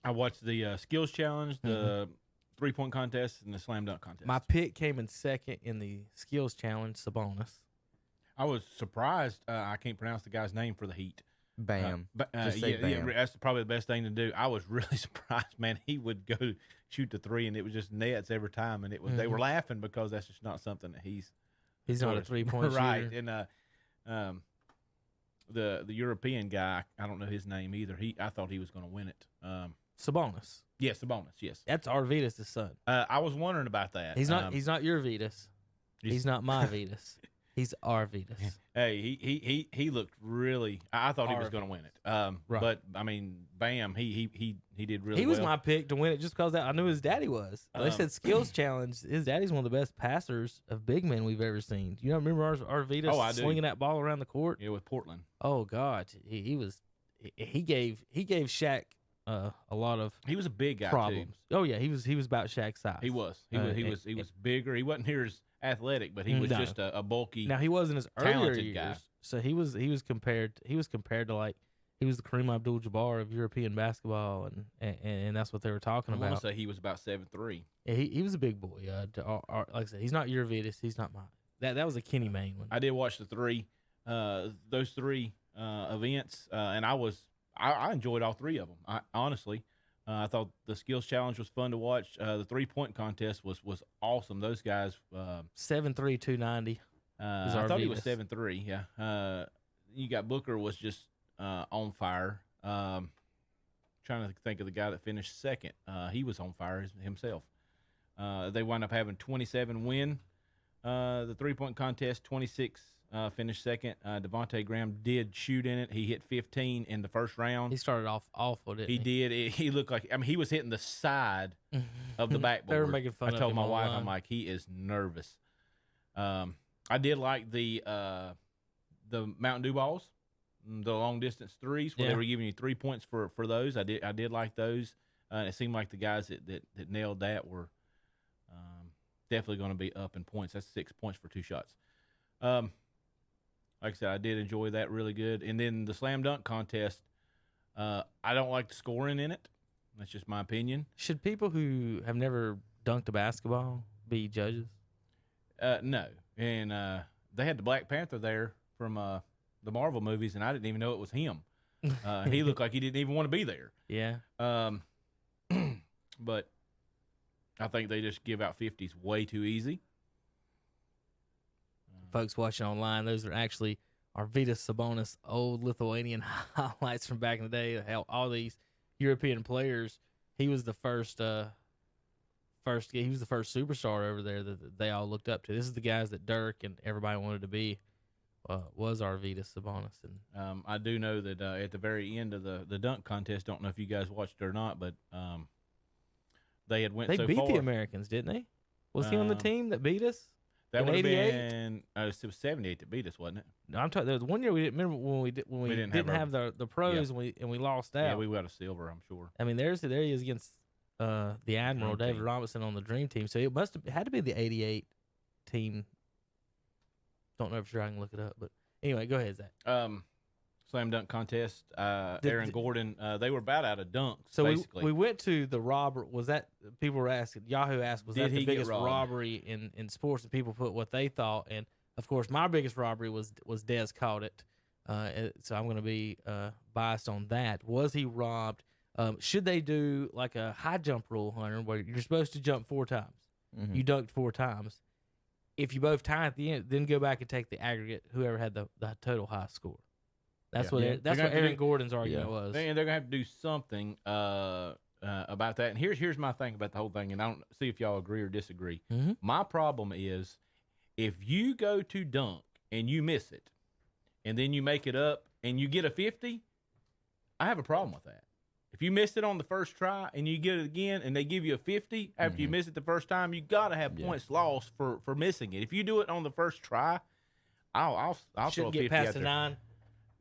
I watched the skills challenge, the 3-point contest, and the slam dunk contest. My pick came in second in the skills challenge, Sabonis. I was surprised. I can't pronounce the guy's name for the Heat. Bam. Just say Bam. That's probably the best thing to do. I was really surprised, man. He would go shoot the three, and it was just nets every time. And it was they were laughing because that's just not something that he's not a 3-point shooter. Right. And the European guy, I don't know his name either. I thought he was going to win it. Sabonis. Yes, Sabonis. Yes, that's Arvidas' son. I was wondering about that. He's not. He's not your Vitas. He's not my Vitas. He's our Vitas. Hey, he looked really. I thought he was going to win it. Right. But I mean, Bam, he did really. He well. was my pick to win it just because I knew his daddy was. They said skills challenge. His daddy's one of the best passers of big men we've ever seen. You know, remember our Vitas swinging that ball around the court? Yeah, with Portland. Oh God, he gave Shaq a lot of. He was a big guy problems. too. Oh yeah, he was about Shaq's size. He was bigger. He wasn't near as athletic, but he was just a bulky. Now he wasn't as earlier years, guy. So he was compared to like he was the Kareem Abdul-Jabbar of European basketball, and that's what they were talking about. I want to say he was about 7'3". Yeah, he was a big boy. Like I said, he's not your Vitas. He's not mine. That was a Kenny Mayne one. I did watch those three events, and I enjoyed all three of them. Honestly. I thought the skills challenge was fun to watch. The 3-point contest was awesome. Those guys 7'3", 290. I thought he was 7'3". Yeah. You got Booker was just on fire. Trying to think of the guy that finished second. He was on fire himself. They wound up having 27 win the 3-point contest. 26 finished second. Devontae Graham did shoot in it. He hit 15 in the first round. He started off awful, didn't he? He did. He looked like, I mean, he was hitting the side of the backboard. They were making fun of him. I told my wife, I'm like, he is nervous. I did like the Mountain Dew balls, the long distance threes, where they were giving you 3 points for those. I did like those. And it seemed like the guys that nailed that were definitely going to be up in points. That's 6 points for 2 shots. Like I said, I did enjoy that really good. And then the slam dunk contest, I don't like the scoring in it. That's just my opinion. Should people who have never dunked a basketball be judges? No. And they had the Black Panther there from the Marvel movies, and I didn't even know it was him. He looked like he didn't even want to be there. Yeah. But I think they just give out 50s way too easy. Folks watching online, those are actually Arvydas Sabonis old Lithuanian highlights from back in the day. All these European players, he was the first he was the first superstar over there that they all looked up to. This is the guys that Dirk and everybody wanted to be. Was Arvydas Sabonis. And I do know that at the very end of the dunk contest, don't know if you guys watched it or not, but they had went so far. They beat the Americans, didn't they? Was he on the team that beat us? That would have been it was 78 that beat us, wasn't it? No, I'm talking. There was one year we didn't remember when we didn't have the pros and we lost out. Yeah, we got a silver, I'm sure. I mean, there he is against the Admiral David Robinson on the Dream Team. So it had to be the 88 team. Don't know for sure. I can look it up, but anyway, go ahead, Zach. Slam dunk contest. Aaron Gordon. They were about out of dunks. So basically, we went to the robbery. Was that people were asking? Yahoo asked, was that the biggest robbery in sports? And people put what they thought, and of course, my biggest robbery was Dez caught it. So I'm going to be biased on that. Was he robbed? Should they do like a high jump rule, Hunter, where you're supposed to jump 4 times? Mm-hmm. You dunked 4 times. If you both tie at the end, then go back and take the aggregate. Whoever had the total high score. That's what Aaron Gordon's argument was. They're going to have to do something about that. And here's my thing about the whole thing, and I don't see if y'all agree or disagree. Mm-hmm. My problem is if you go to dunk and you miss it, and then you make it up and you get a 50, I have a problem with that. If you missed it on the first try and you get it again and they give you a 50 after you miss it the first time, you got to have points lost for missing it. If you do it on the first try, I'll throw a 50 get past out the there. 9.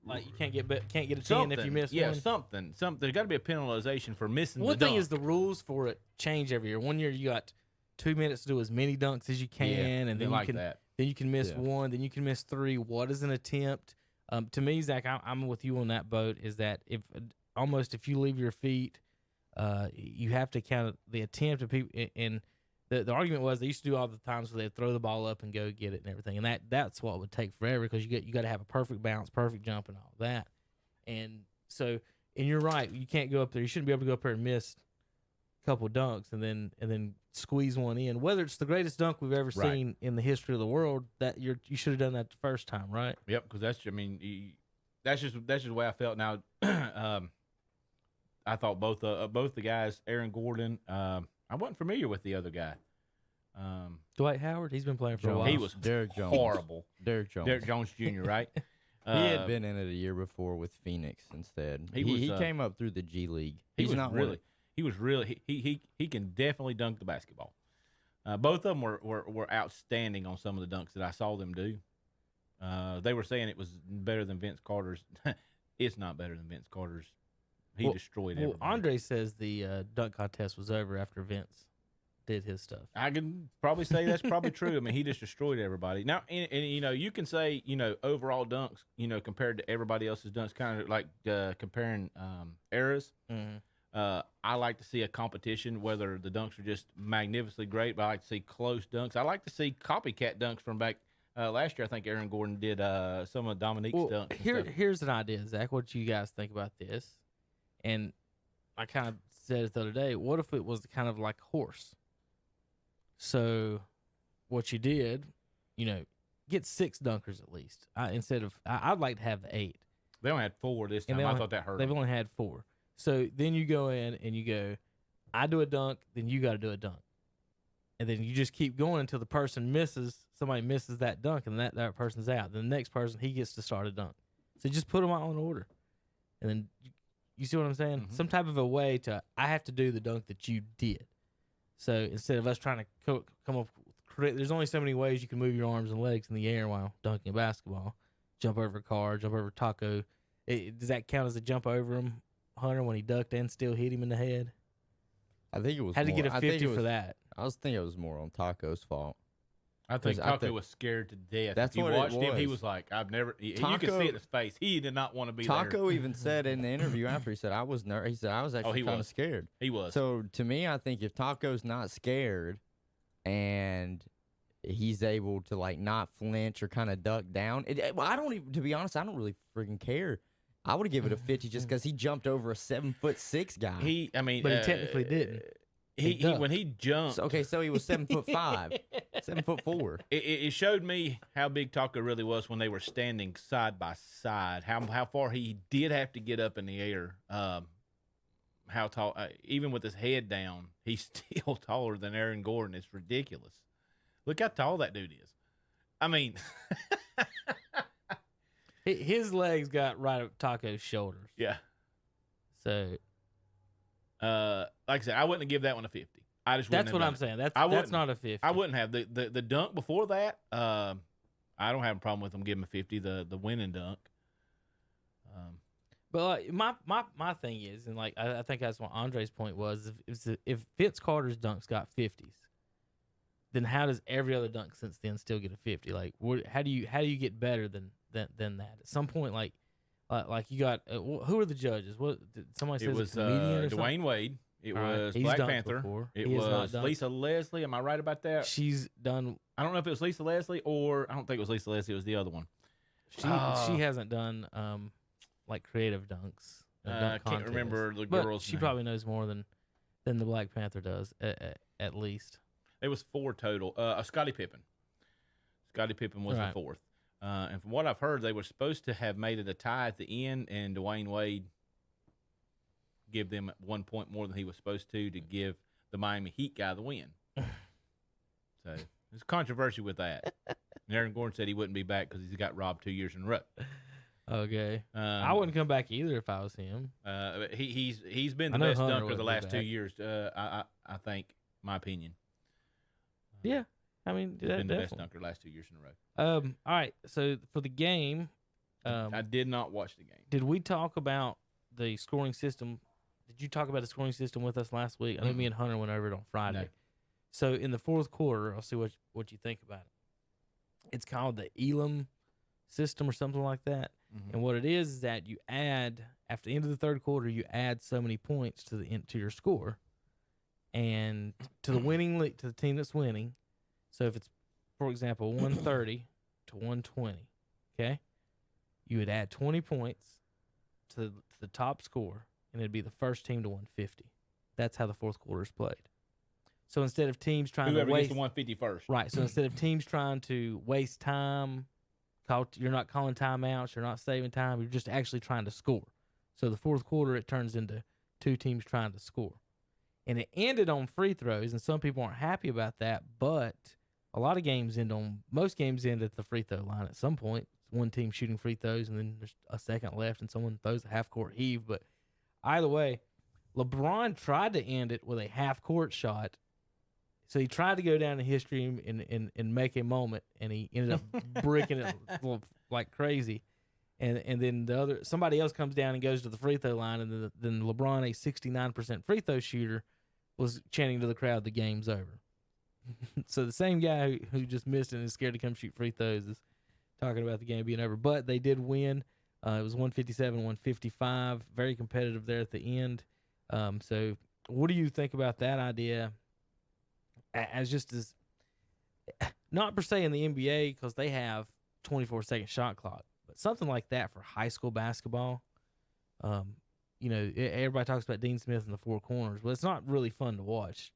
Like you can't get a 10 if you miss one. Yeah, something. There's got to be a penalization for missing the dunk. One thing is the rules for it change every year. One year you got 2 minutes to do as many dunks as you can, and then you can miss one, then you can miss 3. What is an attempt? To me, Zach, I'm with you on that boat. Is that if you leave your feet you have to count the attempt of people. And the argument was they used to do all the times where they'd throw the ball up and go get it and everything, and that's what would take forever because you got to have a perfect bounce, perfect jump, and all that. And so, and you're right, you can't go up there. You shouldn't be able to go up there and miss a couple dunks and then squeeze one in. Whether it's the greatest dunk we've ever seen in the history of the world, that you should have done that the first time, right? Yep, because that's just the way I felt. Now, I thought both the guys, Aaron Gordon. I wasn't familiar with the other guy. Dwight Howard. He's been playing for a while. He was Derek Jones. Horrible. Derek Jones Jr. Right? He had been in it a year before with Phoenix instead. He came up through the G League. He can definitely dunk the basketball. Both of them were outstanding on some of the dunks that I saw them do. They were saying it was better than Vince Carter's. It's not better than Vince Carter's. He destroyed everybody. Well, Andre says the dunk contest was over after Vince did his stuff. I can probably say that's probably true. I mean, he just destroyed everybody. Now, and you can say, overall dunks, compared to everybody else's dunks, kind of like comparing eras. Mm-hmm. I like to see a competition, whether the dunks are just magnificently great, but I like to see close dunks. I like to see copycat dunks from back last year. I think Aaron Gordon did some of Dominique's dunks. Here's an idea, Zach. What do you guys think about this? And I kind of said it the other day. What if it was kind of like a horse? So what you did, get 6 dunkers at least. I'd like to have the 8. They only had 4 this time. I thought that hurt. They've only had 4. So then you go in and you go, I do a dunk, then you got to do a dunk. And then you just keep going until the person somebody misses that dunk, and that person's out. Then the next person, he gets to start a dunk. So just put them all in order. And then you see what I'm saying? Mm-hmm. Some type of a way I have to do the dunk that you did. So instead of us trying to come up with, there's only so many ways you can move your arms and legs in the air while dunking a basketball. Jump over a car, jump over a taco. Does that count as a jump over him, Hunter, when he ducked and still hit him in the head? I think it was had to get a 50 for that. I was thinking it was more on Taco's fault. I think Taco was scared to death. That's if you what watched it was. him, he was like, I've never. You can see it in his face. He did not want to be there. Taco even said in the interview after, he said, I was nervous. He said, I was actually kind of scared. He was. So to me, I think if Taco's not scared and he's able to not flinch or kind of duck down, to be honest, I don't really freaking care. I would give it a 50 just because he jumped over a 7'6" guy. But he technically didn't. When he jumped. So he was 7'5", 7'4". It showed me how big Taco really was when they were standing side by side. How far he did have to get up in the air. How tall? Even with his head down, he's still taller than Aaron Gordon. It's ridiculous. Look how tall that dude is. I mean, his legs got right up Taco's shoulders. Yeah. So. Like I said, I wouldn't give that one a 50. That's what I'm saying. That's not a 50. I wouldn't have the dunk before that. I don't have a problem with them giving a 50. The winning dunk. But my thing is, and I think that's what Andre's point was. If Vince Carter's dunks got 50s, then how does every other dunk since then still get a 50? How do you get better than that? At some point, you got who are the judges? What somebody says it was Dwayne Wade. It was Black Panther. Before. It was Lisa Leslie. Am I right about that? She's done. I don't know if it was Lisa Leslie or I don't think it was Lisa Leslie. It was the other one. She hasn't done creative dunks. I can't remember the girl's She name. probably knows more than the Black Panther does at least. It was 4 total. Scottie Pippen. Scottie Pippen was the 4th. And from what I've heard, they were supposed to have made it a tie at the end, and Dwayne Wade give them 1 point more than he was supposed to give the Miami Heat guy the win. So there's controversy with that. And Aaron Gordon said he wouldn't be back because he's got robbed 2 years in a row. Okay. I wouldn't come back either if I was him. He's been the best dunker the last 2 years. I think, my opinion. Yeah. I mean, he's been the best dunker the last 2 years in a row. All right. So for the game, I did not watch the game. Did we talk about the scoring system? Did you talk about the scoring system with us last week? I know me and Hunter went over it on Friday. No. So in the fourth quarter, I'll see what you think about it. It's called the Elam system or something like that. Mm-hmm. And what it is that you add after the end of the third quarter, you add so many points to your score, and to the team that's winning. So if it's, for example, 130 to 120, okay, you would add 20 points to the top score, and it'd be the first team to 150. That's how the fourth quarter is played. So instead of teams trying Whoever to waste gets to 150 first, right? So instead of teams trying to waste time, you're not calling timeouts, you're not saving time, you're just actually trying to score. So the fourth quarter, it turns into two teams trying to score, and it ended on free throws. And some people aren't happy about that, but most games end at the free throw line at some point. One team shooting free throws, and then there's a second left, and someone throws a half-court heave. But either way, LeBron tried to end it with a half-court shot. So he tried to go down in history and make a moment, and he ended up bricking it like crazy. And then somebody else comes down and goes to the free throw line, and then LeBron, a 69% free throw shooter, was chanting to the crowd, "The game's over." So the same guy who just missed it and is scared to come shoot free throws is talking about the game being over. But they did win. It was 157-155, very competitive there at the end. So what do you think about that idea? As not per se in the NBA, because they have 24-second shot clock, but something like that for high school basketball. Everybody talks about Dean Smith in the four corners, but it's not really fun to watch.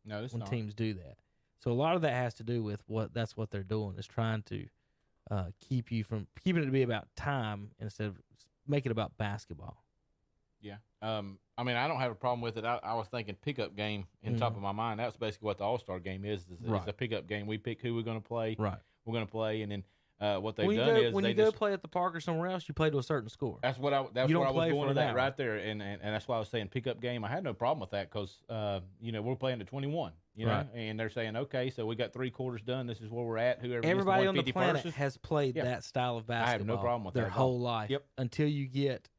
No, it's when not. Teams do that. So a lot of that has to do with what they're doing, is trying to keeping it to be about time instead of make it about basketball. Yeah. I mean, I don't have a problem with it. I was thinking pickup game in top of my mind. That's basically what the All-Star game is a pickup game. We pick who we're going to play. Right. We're going to play, and then what they've done is when you go play at the park or somewhere else, you play to a certain score. That's what I was going to that right there, and that's why I was saying pickup game. I had no problem with that because we're playing to 21, right. And they're saying, okay, so we got 3 quarters done. This is where we're at. Everybody on the planet has played that style of basketball. I have no problem with their that whole life. Yep. Until you get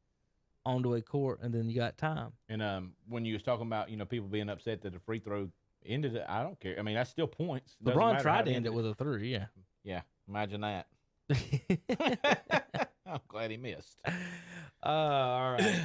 onto a court, and then you got time. And when you was talking about people being upset that the free throw ended it, I don't care. I mean, that's still points. LeBron tried to end it with a 3. Yeah. Yeah. Imagine that. I'm glad he missed. All right.